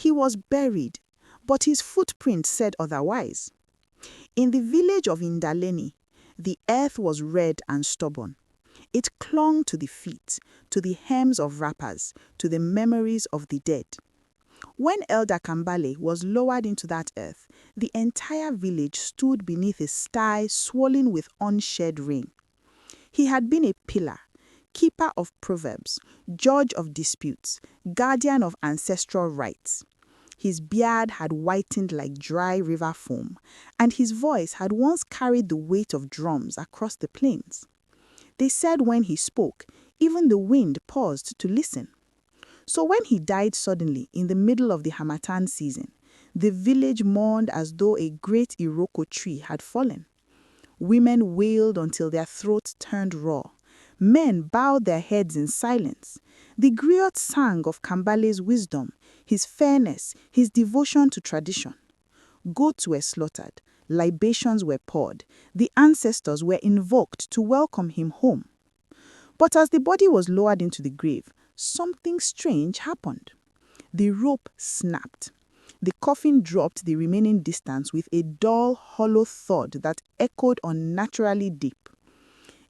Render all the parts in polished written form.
He was buried, but his footprint said otherwise. In the village of Indaleni, the earth was red and stubborn. It clung to the feet, to the hems of wrappers, to the memories of the dead. When Elder Kambale was lowered into that earth, the entire village stood beneath a sky swollen with unshed rain. He had been a pillar, keeper of proverbs, judge of disputes, guardian of ancestral rights. His beard had whitened like dry river foam, and his voice had once carried the weight of drums across the plains. They said when he spoke, even the wind paused to listen. So when he died suddenly in the middle of the Harmattan season, the village mourned as though a great Iroko tree had fallen. Women wailed until their throats turned raw. Men bowed their heads in silence. The griots sang of Kambale's wisdom, his fairness, his devotion to tradition. Goats were slaughtered, libations were poured, the ancestors were invoked to welcome him home. But as the body was lowered into the grave, something strange happened. The rope snapped. The coffin dropped the remaining distance with a dull, hollow thud that echoed unnaturally deep.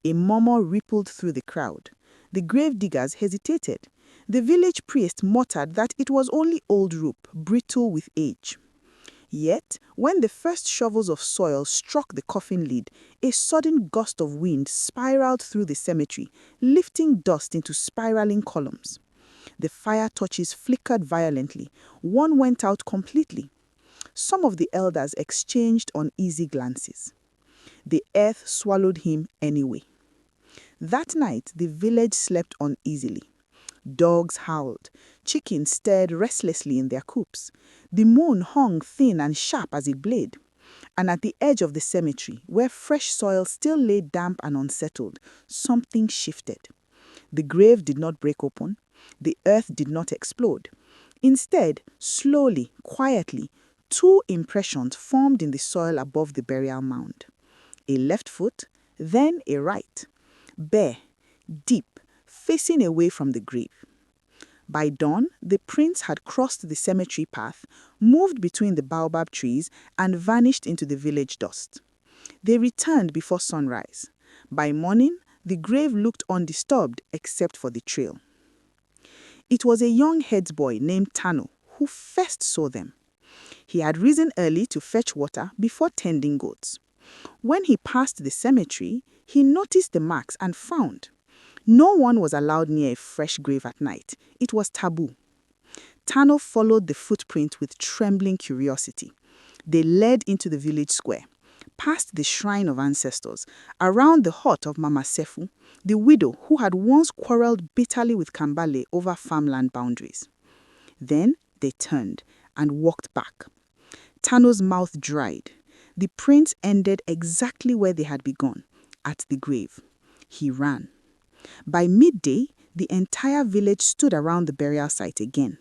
A murmur rippled through the crowd. The grave diggers hesitated. The village priest muttered that it was only old rope, brittle with age. Yet, when the first shovels of soil struck the coffin lid, a sudden gust of wind spiraled through the cemetery, lifting dust into spiraling columns. The fire torches flickered violently. One went out completely. Some of the elders exchanged uneasy glances. The earth swallowed him anyway. That night, the village slept uneasily. Dogs howled. Chickens stirred restlessly in their coops. The moon hung thin and sharp as a blade. And at the edge of the cemetery, where fresh soil still lay damp and unsettled, something shifted. The grave did not break open. The earth did not explode. Instead, slowly, quietly, two impressions formed in the soil above the burial mound. A left foot, then a right. Bare, deep, facing away from the grave. By dawn, the prints had crossed the cemetery path, moved between the baobab trees, and vanished into the village dust. They returned before sunrise. By morning, the grave looked undisturbed except for the trail. It was a young headsboy named Tano who first saw them. He had risen early to fetch water before tending goats. When he passed the cemetery, he noticed the marks and found. No one was allowed near a fresh grave at night. It was taboo. Tano followed the footprint with trembling curiosity. They led into the village square, past the shrine of ancestors, around the hut of Mama Sefu, the widow who had once quarreled bitterly with Kambale over farmland boundaries. Then they turned and walked back. Tano's mouth dried. The prints ended exactly where they had begun, at the grave. He ran. By midday, the entire village stood around the burial site again.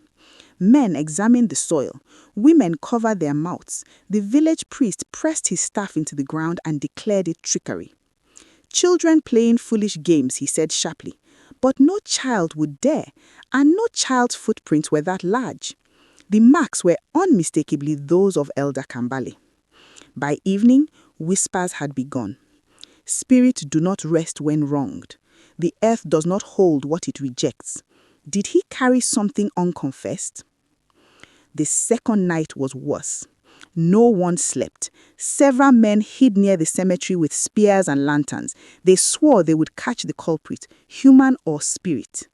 Men examined the soil. Women covered their mouths. The village priest pressed his staff into the ground and declared it trickery. Children playing foolish games, he said sharply. But no child would dare, and no child's footprints were that large. The marks were unmistakably those of Elder Kambale. By evening, whispers had begun. Spirits do not rest when wronged. The earth does not hold what it rejects. Did he carry something unconfessed? The second night was worse. No one slept. Several men hid near the cemetery with spears and lanterns. They swore they would catch the culprit, human or spirit.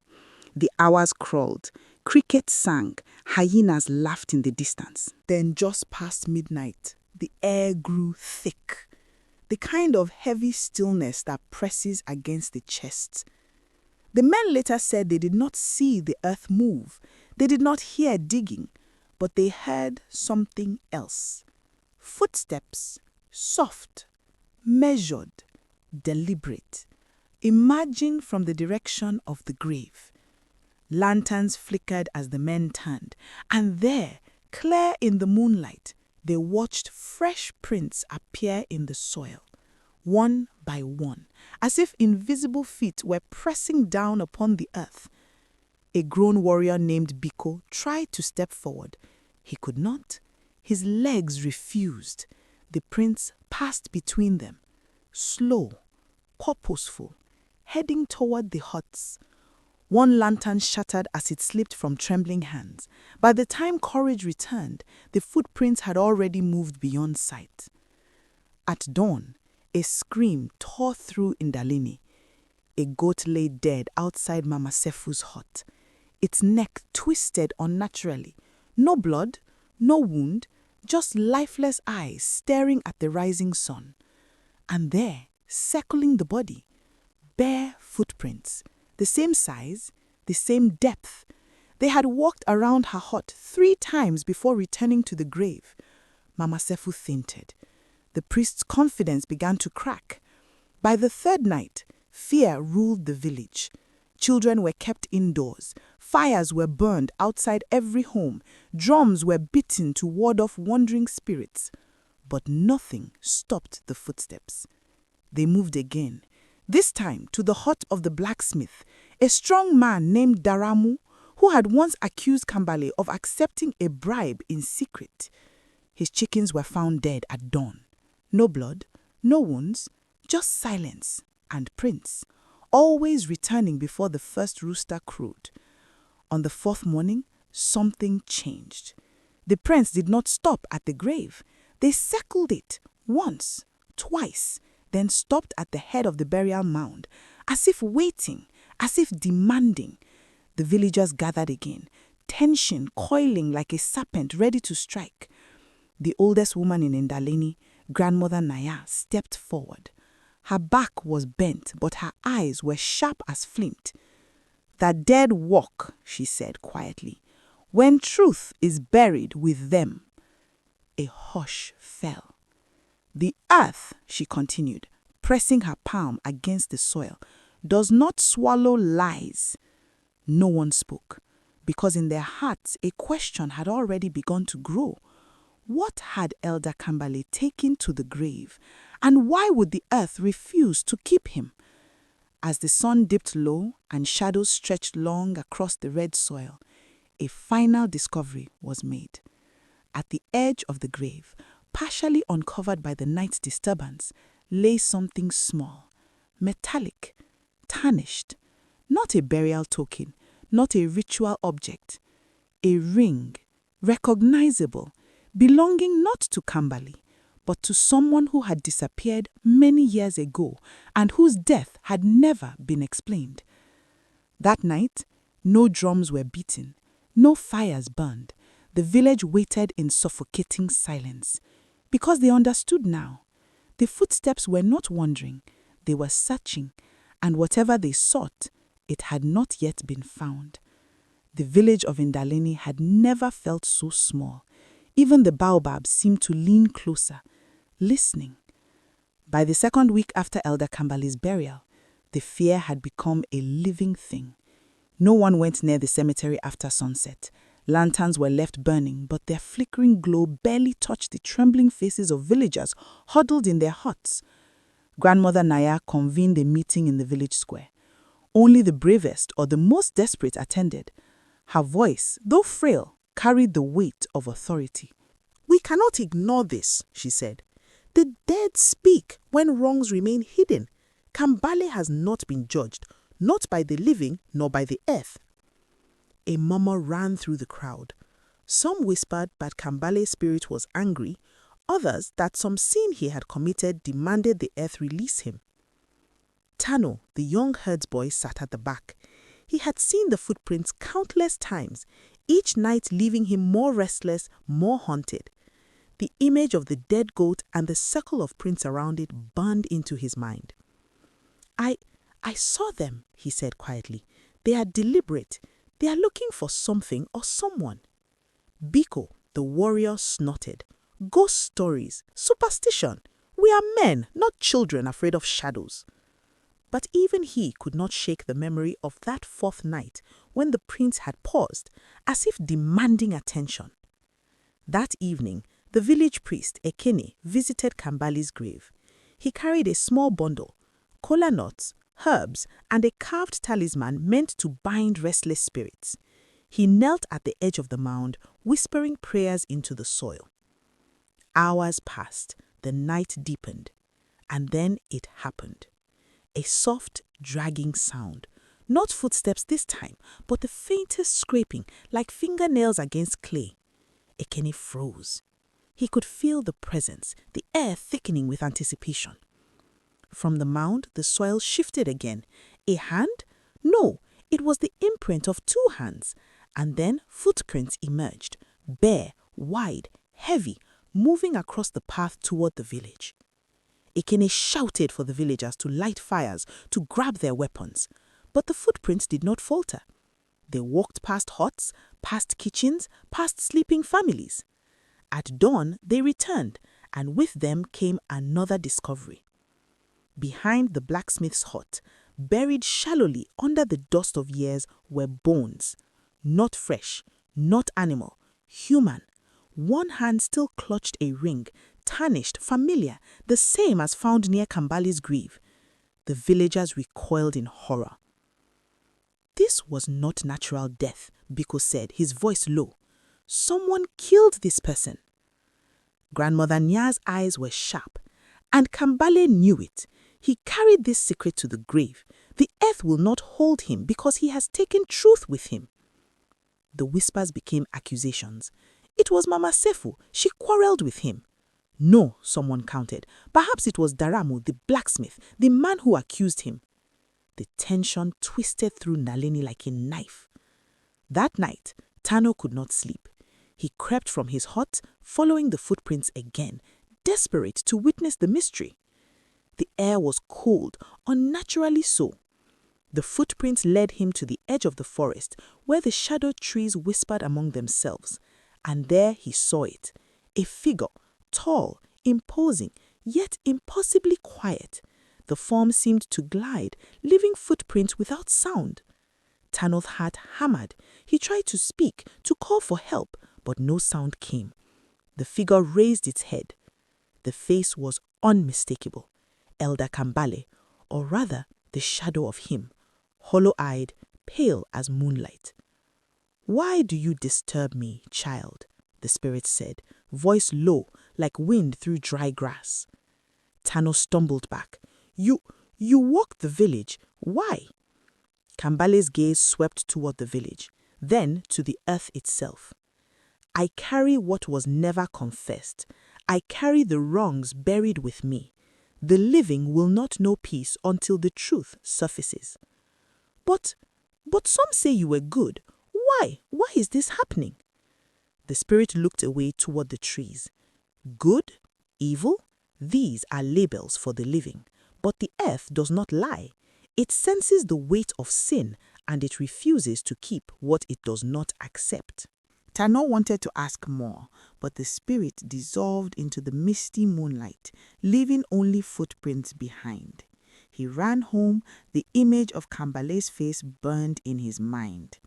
The hours crawled. Crickets sang. Hyenas laughed in the distance. Then just past midnight, the air grew thick. The kind of heavy stillness that presses against the chest. The men later said they did not see the earth move. They did not hear digging, but they heard something else. Footsteps, soft, measured, deliberate, emerging from the direction of the grave. Lanterns flickered as the men turned, and there, clear in the moonlight, they watched fresh prints appear in the soil, one by one, as if invisible feet were pressing down upon the earth. A grown warrior named Biko tried to step forward. He could not. His legs refused. The prince passed between them, slow, purposeful, heading toward the huts. One lantern shattered as it slipped from trembling hands. By the time courage returned, the footprints had already moved beyond sight. At dawn, a scream tore through Indalini. A goat lay dead outside Mama Sefu's hut, its neck twisted unnaturally. No blood, no wound, just lifeless eyes staring at the rising sun. And there, circling the body, bare footprints, the same size, the same depth. They had walked around her hut 3 times before returning to the grave. Mama Sefu fainted. The priest's confidence began to crack. By the 3rd night, fear ruled the village. Children were kept indoors. Fires were burned outside every home. Drums were beaten to ward off wandering spirits. But nothing stopped the footsteps. They moved again, this time to the hut of the blacksmith, a strong man named Daramu, who had once accused Kambale of accepting a bribe in secret. His chickens were found dead at dawn. No blood, no wounds, just silence and Prince, always returning before the first rooster crowed. On the 4th morning, something changed. The prince did not stop at the grave. They circled it once, twice, then stopped at the head of the burial mound, as if waiting, as if demanding. The villagers gathered again, tension coiling like a serpent ready to strike. The oldest woman in Indaleni, Grandmother Naya, stepped forward. Her back was bent, but her eyes were sharp as flint. "The dead walk," she said quietly, "when truth is buried with them." A hush fell. "The earth," she continued, pressing her palm against the soil, "does not swallow lies." No one spoke, because in their hearts a question had already begun to grow. What had Elder Kambale taken to the grave, and why would the earth refuse to keep him? As the sun dipped low and shadows stretched long across the red soil, a final discovery was made. At the edge of the grave, partially uncovered by the night's disturbance, lay something small, metallic, tarnished. Not a burial token, not a ritual object. A ring, recognizable, belonging not to Kambale, but to someone who had disappeared many years ago and whose death had never been explained. That night, no drums were beaten, no fires burned. The village waited in suffocating silence, because they understood now. The footsteps were not wandering, they were searching, and whatever they sought, it had not yet been found. The village of Indaleni had never felt so small. Even the baobabs seemed to lean closer, listening. By the 2nd week after Elder Kambale's burial, the fear had become a living thing. No one went near the cemetery after sunset. Lanterns were left burning, but their flickering glow barely touched the trembling faces of villagers huddled in their huts. Grandmother Naya convened a meeting in the village square. Only the bravest or the most desperate attended. Her voice, though frail, carried the weight of authority. "We cannot ignore this," she said. "The dead speak when wrongs remain hidden. Kambale has not been judged, not by the living nor by the earth." A murmur ran through the crowd. Some whispered that Kambale's spirit was angry, others that some sin he had committed demanded the earth release him. Tano, the young herdsboy, sat at the back. He had seen the footprints countless times, each night leaving him more restless, more haunted. The image of the dead goat and the circle of prints around it burned into his mind. I saw them," he said quietly. "They are deliberate. They are looking for something or someone." Biko, the warrior, snorted. "Ghost stories, superstition. We are men, not children afraid of shadows." But even he could not shake the memory of that 4th night when the prince had paused, as if demanding attention. That evening, the village priest, Ekene, visited Kambale's grave. He carried a small bundle, kola nuts, herbs, and a carved talisman meant to bind restless spirits. He knelt at the edge of the mound, whispering prayers into the soil. Hours passed, the night deepened, and then it happened. A soft, dragging sound. Not footsteps this time, but the faintest scraping, like fingernails against clay. Ekene froze. He could feel the presence, the air thickening with anticipation. From the mound, the soil shifted again. A hand? No, it was the imprint of two hands. And then footprints emerged, bare, wide, heavy, moving across the path toward the village. Ekene shouted for the villagers to light fires, to grab their weapons. But the footprints did not falter. They walked past huts, past kitchens, past sleeping families. At dawn, they returned, and with them came another discovery. Behind the blacksmith's hut, buried shallowly under the dust of years, were bones. Not fresh, not animal, human. One hand still clutched a ring, tarnished, familiar, the same as found near Kambale's grave. The villagers recoiled in horror. This was not natural death, Biko said, his voice low. Someone killed this person. Grandmother Nya's eyes were sharp, and Kambale knew it. He carried this secret to the grave. The earth will not hold him because he has taken truth with him. The whispers became accusations. It was Mama Sefu. She quarreled with him. No, someone countered. Perhaps it was Daramu, the blacksmith, the man who accused him. The tension twisted through Naleni like a knife. That night, Tano could not sleep. He crept from his hut, following the footprints again, desperate to witness the mystery. The air was cold, unnaturally so. The footprints led him to the edge of the forest, where the shadowed trees whispered among themselves. And there he saw it, a figure, tall, imposing, yet impossibly quiet. The form seemed to glide, leaving footprints without sound. Tano's heart hammered. He tried to speak, to call for help, but no sound came. The figure raised its head. The face was unmistakable. Elder Kambale, or rather the shadow of him, hollow-eyed, pale as moonlight. "Why do you disturb me, child?" the spirit said, voice low, like wind through dry grass. Tano stumbled back. You walked the village. Why?" Kambale's gaze swept toward the village, then to the earth itself. "I carry what was never confessed. I carry the wrongs buried with me. The living will not know peace until the truth surfaces." But some say you were good. Why? Why is this happening?" The spirit looked away toward the trees. Good? Evil? These are labels for the living. But the earth does not lie. It senses the weight of sin, and it refuses to keep what it does not accept. Tano wanted to ask more, but the spirit dissolved into the misty moonlight, leaving only footprints behind. He ran home, the image of Kambale's face burned in his mind.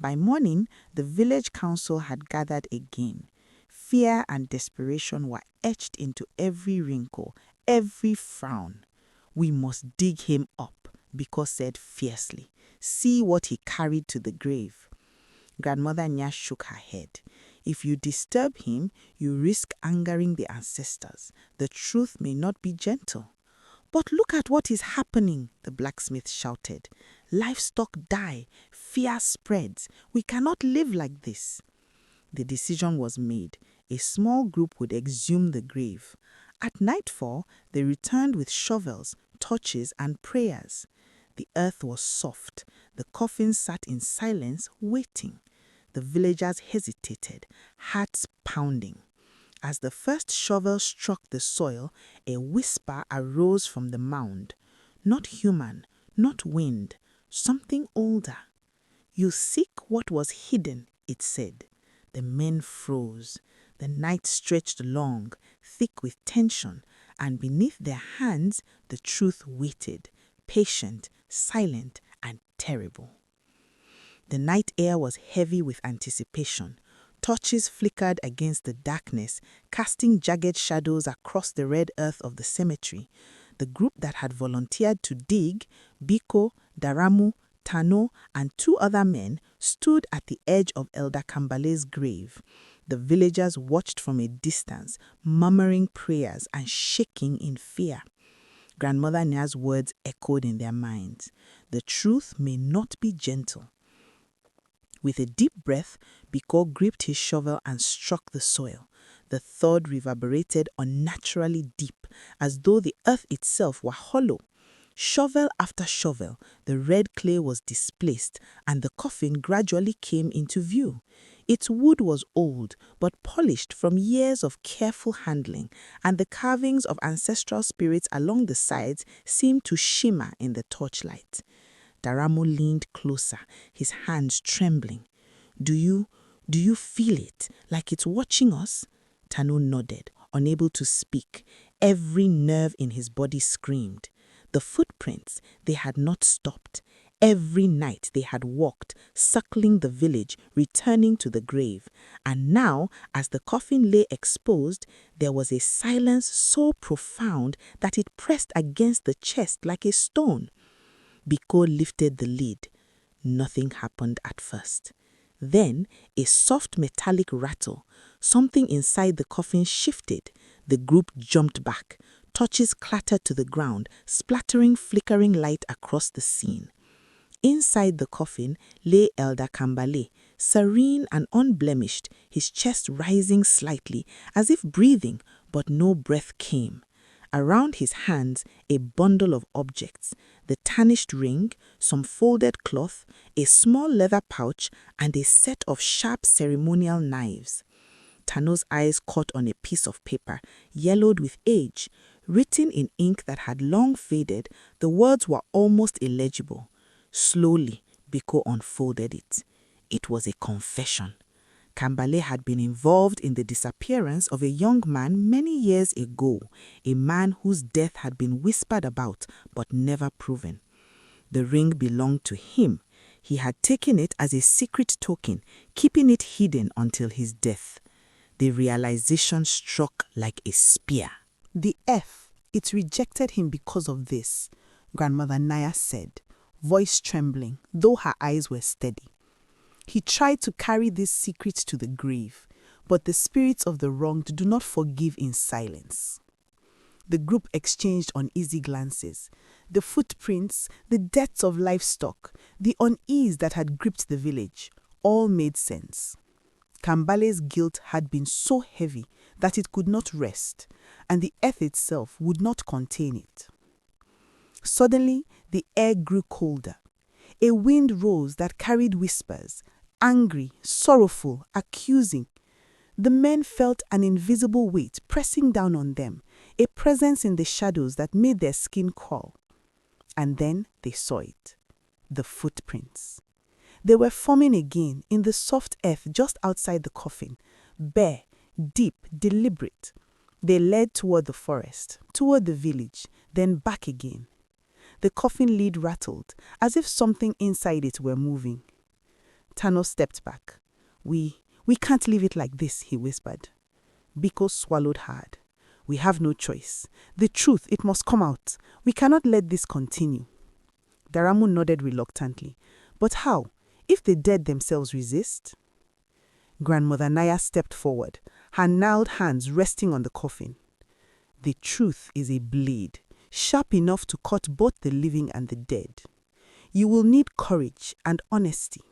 By morning, the village council had gathered again. Fear and desperation were etched into every wrinkle, every frown. "We must dig him up," Biko said fiercely. "See what he carried to the grave." Grandmother Nya shook her head. "If you disturb him, you risk angering the ancestors. The truth may not be gentle." "But look at what is happening," the blacksmith shouted. "Livestock die, fear spreads. We cannot live like this." The decision was made. A small group would exhume the grave. At nightfall, they returned with shovels, torches, and prayers. The earth was soft. The coffin sat in silence, waiting. The villagers hesitated, hearts pounding. As the first shovel struck the soil, a whisper arose from the mound. Not human, not wind, something older. "You seek what was hidden," it said. The men froze. The night stretched long, thick with tension, and beneath their hands the truth waited, patient, silent, and terrible. The night air was heavy with anticipation. Torches flickered against the darkness, casting jagged shadows across the red earth of the cemetery. The group that had volunteered to dig, Biko, Daramu, Tano and 2 other men stood at the edge of Elder Kambale's grave. The villagers watched from a distance, murmuring prayers and shaking in fear. Grandmother Nya's words echoed in their minds. The truth may not be gentle. With a deep breath, Biko gripped his shovel and struck the soil. The thud reverberated unnaturally deep, as though the earth itself were hollow. Shovel after shovel, the red clay was displaced, and the coffin gradually came into view. Its wood was old, but polished from years of careful handling, and the carvings of ancestral spirits along the sides seemed to shimmer in the torchlight. Daramo leaned closer, his hands trembling. Do you feel it, like it's watching us? Tano nodded, unable to speak. Every nerve in his body screamed. The footprints, they had not stopped. Every night they had walked, circling the village, returning to the grave. And now, as the coffin lay exposed, there was a silence so profound that it pressed against the chest like a stone. Biko lifted the lid. Nothing happened at first. Then, a soft metallic rattle. Something inside the coffin shifted. The group jumped back. Torches clattered to the ground, splattering flickering light across the scene. Inside the coffin lay Elder Kambale, serene and unblemished, his chest rising slightly, as if breathing, but no breath came. Around his hands, a bundle of objects, the tarnished ring, some folded cloth, a small leather pouch, and a set of sharp ceremonial knives. Tano's eyes caught on a piece of paper, yellowed with age. Written in ink that had long faded, the words were almost illegible. Slowly, Biko unfolded it. It was a confession. Kambale had been involved in the disappearance of a young man many years ago, a man whose death had been whispered about but never proven. The ring belonged to him. He had taken it as a secret token, keeping it hidden until his death. The realization struck like a spear. The earth, it rejected him because of this, Grandmother Naya said, voice trembling, though her eyes were steady. He tried to carry this secret to the grave, but the spirits of the wronged do not forgive in silence. The group exchanged uneasy glances. The footprints, the deaths of livestock, the unease that had gripped the village, all made sense. Kambale's guilt had been so heavy that it could not rest, and the earth itself would not contain it. Suddenly, the air grew colder. A wind rose that carried whispers, angry, sorrowful, accusing. The men felt an invisible weight pressing down on them, a presence in the shadows that made their skin crawl. And then they saw it, the footprints. They were forming again in the soft earth just outside the coffin, bare, deep, deliberate. They led toward the forest, toward the village, then back again. The coffin lid rattled, as if something inside it were moving. Tano stepped back. We can't leave it like this, he whispered. Biko swallowed hard. We have no choice. The truth, it must come out. We cannot let this continue. Daramu nodded reluctantly. But how? If the dead themselves resist? Grandmother Naya stepped forward, her gnarled hands resting on the coffin. The truth is a blade, sharp enough to cut both the living and the dead. You will need courage and honesty.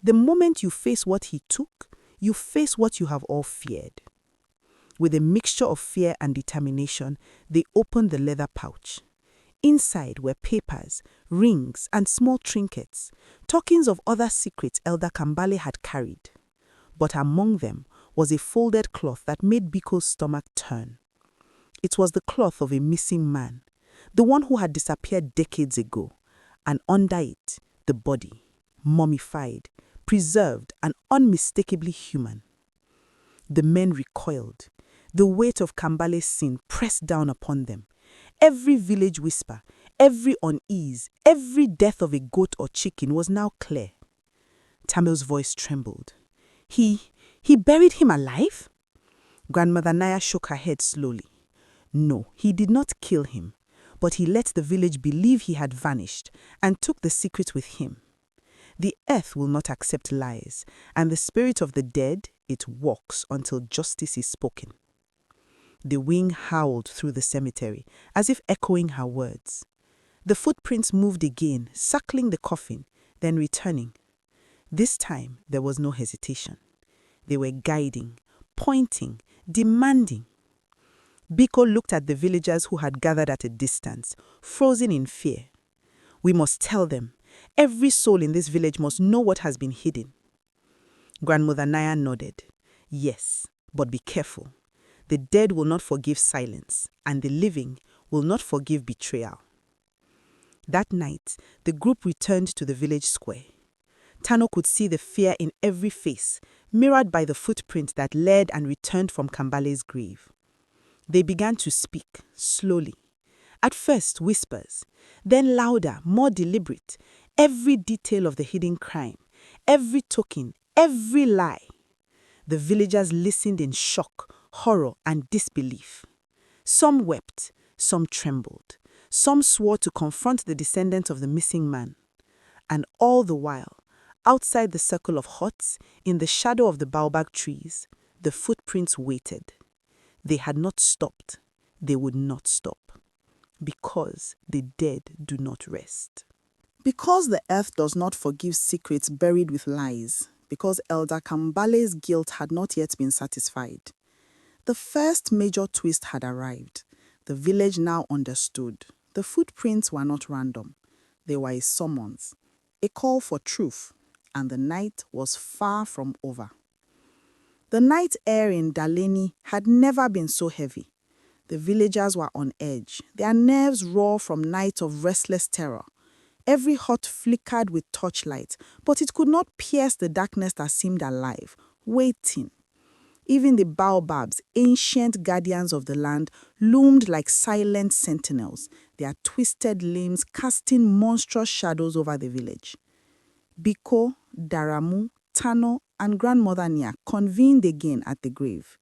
The moment you face what he took, you face what you have all feared. With a mixture of fear and determination, they opened the leather pouch. Inside were papers, rings, and small trinkets, tokens of other secrets Elder Kambale had carried. But among them was a folded cloth that made Biko's stomach turn. It was the cloth of a missing man, the one who had disappeared decades ago, and under it, the body, mummified, preserved, and unmistakably human. The men recoiled. The weight of Kambale's sin pressed down upon them. Every village whisper, every unease, every death of a goat or chicken was now clear. Tamel's voice trembled. He buried him alive? Grandmother Naya shook her head slowly. No, he did not kill him, but he let the village believe he had vanished and took the secret with him. The earth will not accept lies, and the spirit of the dead, it walks until justice is spoken. The wind howled through the cemetery, as if echoing her words. The footprints moved again, circling the coffin, then returning. This time, there was no hesitation. They were guiding, pointing, demanding. Biko looked at the villagers who had gathered at a distance, frozen in fear. We must tell them. Every soul in this village must know what has been hidden. Grandmother Naya nodded. Yes, but be careful. The dead will not forgive silence, and the living will not forgive betrayal. That night, the group returned to the village square. Tano could see the fear in every face, mirrored by the footprint that led and returned from Kambale's grave. They began to speak, slowly. At first, whispers, then louder, more deliberate, every detail of the hidden crime, every token, every lie. The villagers listened in shock, horror, and disbelief. Some wept, some trembled, some swore to confront the descendants of the missing man. And all the while, outside the circle of huts, in the shadow of the baobab trees, the footprints waited. They had not stopped. They would not stop. Because the dead do not rest. Because the earth does not forgive secrets buried with lies, because Elder Kambale's guilt had not yet been satisfied. The first major twist had arrived. The village now understood. The footprints were not random. They were a summons, a call for truth, and the night was far from over. The night air in Daleni had never been so heavy. The villagers were on edge, their nerves raw from nights of restless terror. Every hut flickered with torchlight, but it could not pierce the darkness that seemed alive, waiting. Even the baobabs, ancient guardians of the land, loomed like silent sentinels, their twisted limbs casting monstrous shadows over the village. Biko, Daramu, Tano, and Grandmother Nia convened again at the grave.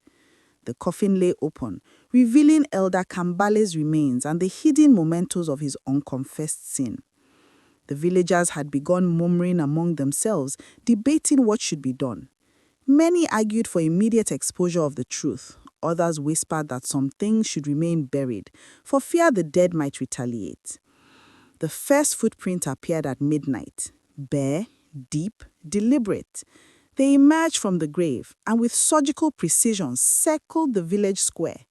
The coffin lay open, revealing Elder Kambale's remains and the hidden mementos of his unconfessed sin. The villagers had begun murmuring among themselves, debating what should be done. Many argued for immediate exposure of the truth. Others whispered that some things should remain buried, for fear the dead might retaliate. The first footprint appeared at midnight, bare, deep, deliberate. They emerged from the grave and with surgical precision circled the village square.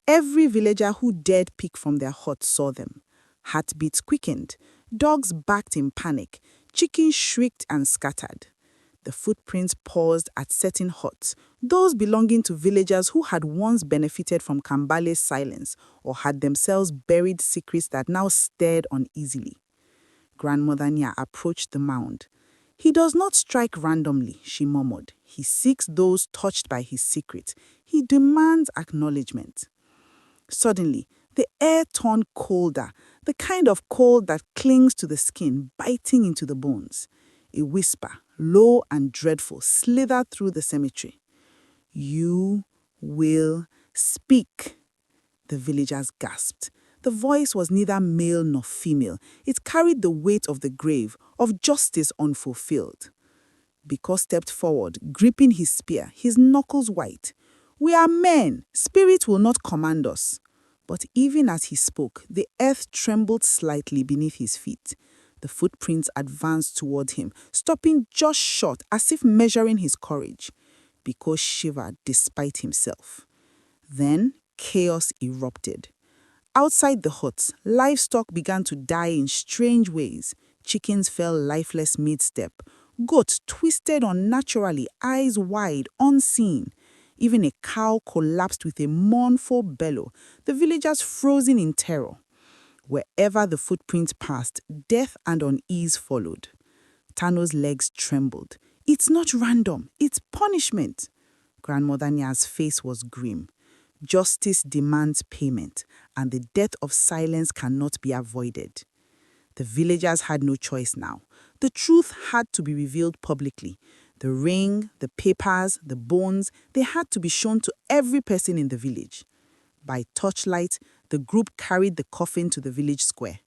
Every villager who dared peek from their hut saw them. Heartbeats quickened, dogs barked in panic, chickens shrieked and scattered. The footprints paused at certain huts, those belonging to villagers who had once benefited from Kambale's silence or had themselves buried secrets that now stirred uneasily. Grandmother Nia approached the mound. He does not strike randomly, she murmured. He seeks those touched by his secret. He demands acknowledgement. Suddenly, the air turned colder, the kind of cold that clings to the skin, biting into the bones. A whisper, low and dreadful, slithered through the cemetery. You will speak, the villagers gasped. The voice was neither male nor female. It carried the weight of the grave, of justice unfulfilled. Biko stepped forward, gripping his spear, his knuckles white. We are men. Spirit will not command us. But even as he spoke, the earth trembled slightly beneath his feet. The footprints advanced toward him, stopping just short, as if measuring his courage. Biko shivered despite himself. Then chaos erupted. Outside the huts, livestock began to die in strange ways. Chickens fell lifeless mid-step. Goats twisted unnaturally, eyes wide, unseen. Even a cow collapsed with a mournful bellow, the villagers frozen in terror. Wherever the footprints passed, death and unease followed. Tano's legs trembled. It's not random, it's punishment. Grandmother Nia's face was grim. Justice demands payment, and the death of silence cannot be avoided. The villagers had no choice now. The truth had to be revealed publicly. The ring, the papers, the bones, they had to be shown to every person in the village. By torchlight, the group carried the coffin to the village square.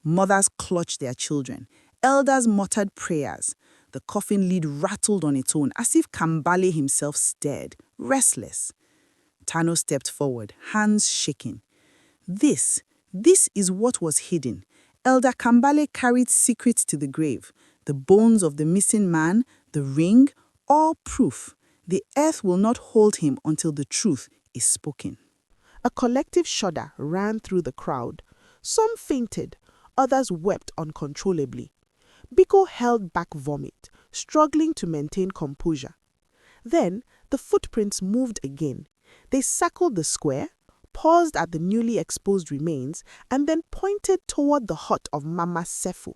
Mothers clutched their children. Elders muttered prayers. The coffin lid rattled on its own, as if Kambale himself stared, restless. Tano stepped forward, hands shaking. This is what was hidden. Elder Kambale carried secrets to the grave. The bones of the missing man, the ring, all proof. The earth will not hold him until the truth is spoken. A collective shudder ran through the crowd. Some fainted, others wept uncontrollably. Biko held back vomit, struggling to maintain composure. Then the footprints moved again. They circled the square, paused at the newly exposed remains, and then pointed toward the hut of Mama Sefu.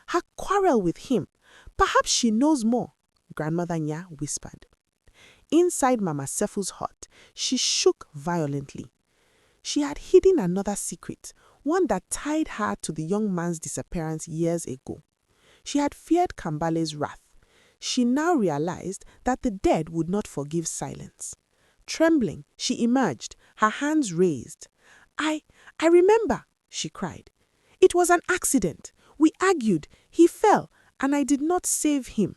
Her quarrel with him. Perhaps she knows more, Grandmother Nya whispered. Inside Mama Sefu's hut, she shook violently. She had hidden another secret, one that tied her to the young man's disappearance years ago. She had feared Kambale's wrath. She now realized that the dead would not forgive silence. Trembling, she emerged, her hands raised. I remember, she cried. It was an accident. We argued. He fell, and I did not save him.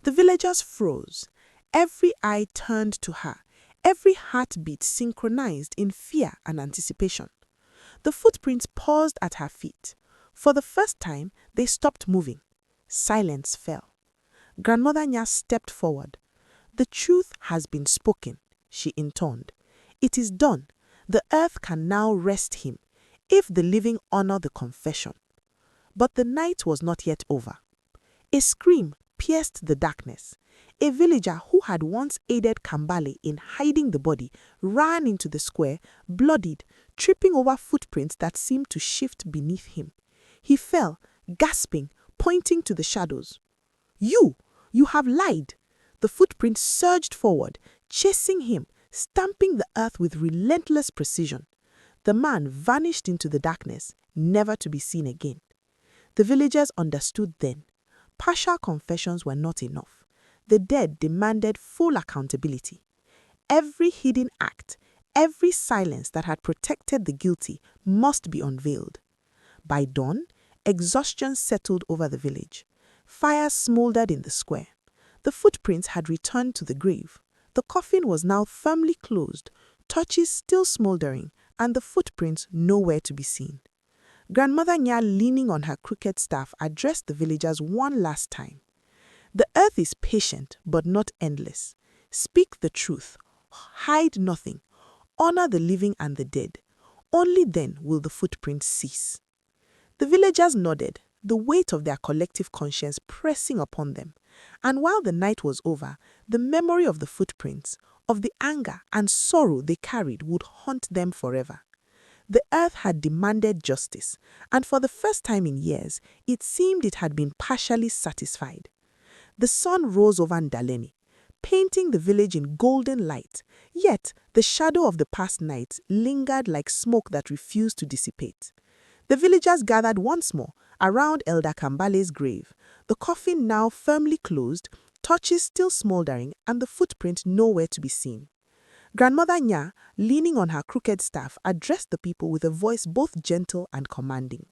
The villagers froze. Every eye turned to her, every heartbeat synchronized in fear and anticipation. The footprints paused at her feet. For the first time, they stopped moving. Silence fell. Grandmother Nya stepped forward. The truth has been spoken, she intoned. It is done. The earth can now rest him, if the living honor the confession. But the night was not yet over. A scream pierced the darkness. A villager who had once aided Kambale in hiding the body ran into the square, bloodied, tripping over footprints that seemed to shift beneath him. He fell, gasping, pointing to the shadows. You have lied! The footprints surged forward, chasing him, stamping the earth with relentless precision. The man vanished into the darkness, never to be seen again. The villagers understood then. Partial confessions were not enough. The dead demanded full accountability. Every hidden act, every silence that had protected the guilty must be unveiled. By dawn, exhaustion settled over the village. Fires smoldered in the square. The footprints had returned to the grave. The coffin was now firmly closed, torches still smoldering, and the footprints nowhere to be seen. Grandmother Nya, leaning on her crooked staff, addressed the villagers one last time. The earth is patient, but not endless. Speak the truth. Hide nothing. Honor the living and the dead. Only then will the footprints cease. The villagers nodded, the weight of their collective conscience pressing upon them. And while the night was over, the memory of the footprints, of the anger and sorrow they carried would haunt them forever. The earth had demanded justice, and for the first time in years, it seemed it had been partially satisfied. The sun rose over Ndaleni, painting the village in golden light, yet the shadow of the past nights lingered like smoke that refused to dissipate. The villagers gathered once more around Elder Kambale's grave, the coffin now firmly closed, torches still smoldering, and the footprint nowhere to be seen. Grandmother Nya, leaning on her crooked staff, addressed the people with a voice both gentle and commanding.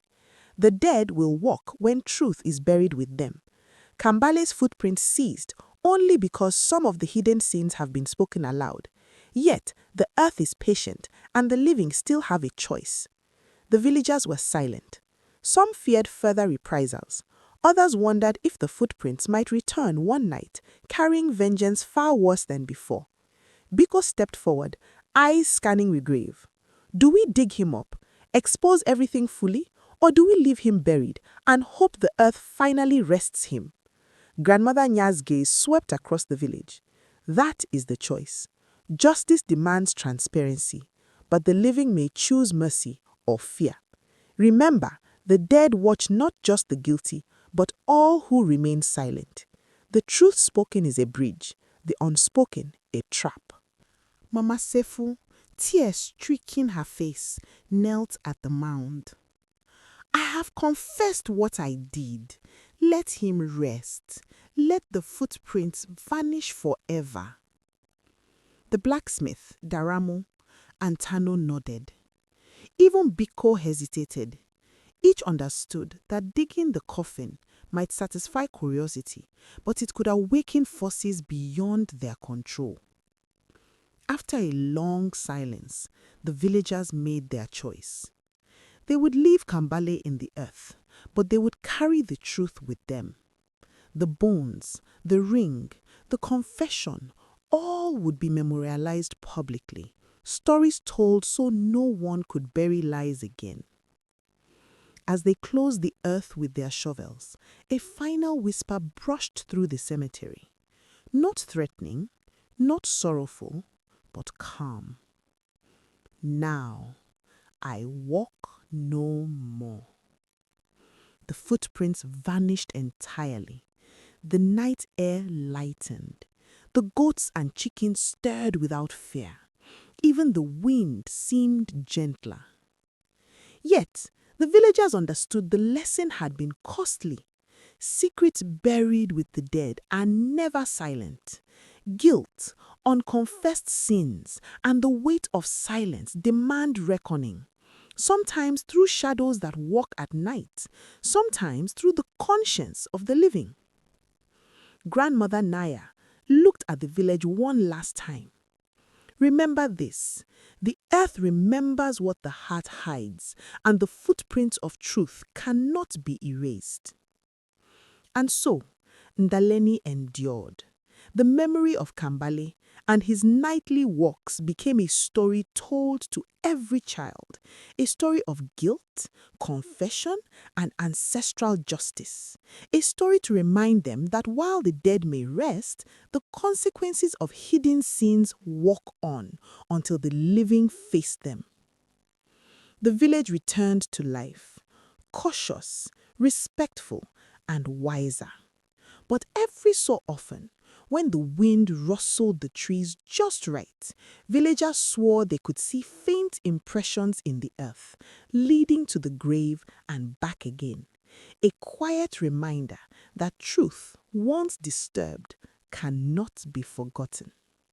The dead will walk when truth is buried with them. Kambale's footprint ceased only because some of the hidden sins have been spoken aloud. Yet the earth is patient, and the living still have a choice. The villagers were silent. Some feared further reprisals. Others wondered if the footprints might return one night, carrying vengeance far worse than before. Biko stepped forward, eyes scanning the grave. Do we dig him up, expose everything fully, or do we leave him buried and hope the earth finally rests him? Grandmother Nya's gaze swept across the village. That is the choice. Justice demands transparency, but the living may choose mercy or fear. Remember, the dead watch not just the guilty, but all who remain silent. The truth spoken is a bridge, the unspoken a trap. Mama Sefu, tears streaking her face, knelt at the mound. I have confessed what I did. Let him rest. Let the footprints vanish forever. The blacksmith, Daramo, and Tano nodded. Even Biko hesitated. Each understood that digging the coffin might satisfy curiosity, but it could awaken forces beyond their control. After a long silence, the villagers made their choice. They would leave Kambale in the earth, but they would carry the truth with them. The bones, the ring, the confession, all would be memorialized publicly, stories told so no one could bury lies again. As they closed the earth with their shovels, a final whisper brushed through the cemetery. Not threatening, not sorrowful, but calm. Now, I walk no more. The footprints vanished entirely. The night air lightened. The goats and chickens stirred without fear. Even the wind seemed gentler. Yet, the villagers understood the lesson had been costly. Secrets buried with the dead are never silent. Guilt, unconfessed sins, and the weight of silence demand reckoning. Sometimes through shadows that walk at night, sometimes through the conscience of the living. Grandmother Naya looked at the village one last time. Remember this, the earth remembers what the heart hides, and the footprints of truth cannot be erased. And so, Ndaleni endured. The memory of Kambale and his nightly walks became a story told to every child, a story of guilt, confession, and ancestral justice, a story to remind them that while the dead may rest, the consequences of hidden sins walk on until the living face them. The village returned to life, cautious, respectful, and wiser. But every so often, when the wind rustled the trees just right, villagers swore they could see faint impressions in the earth, leading to the grave and back again. A quiet reminder that truth, once disturbed, cannot be forgotten.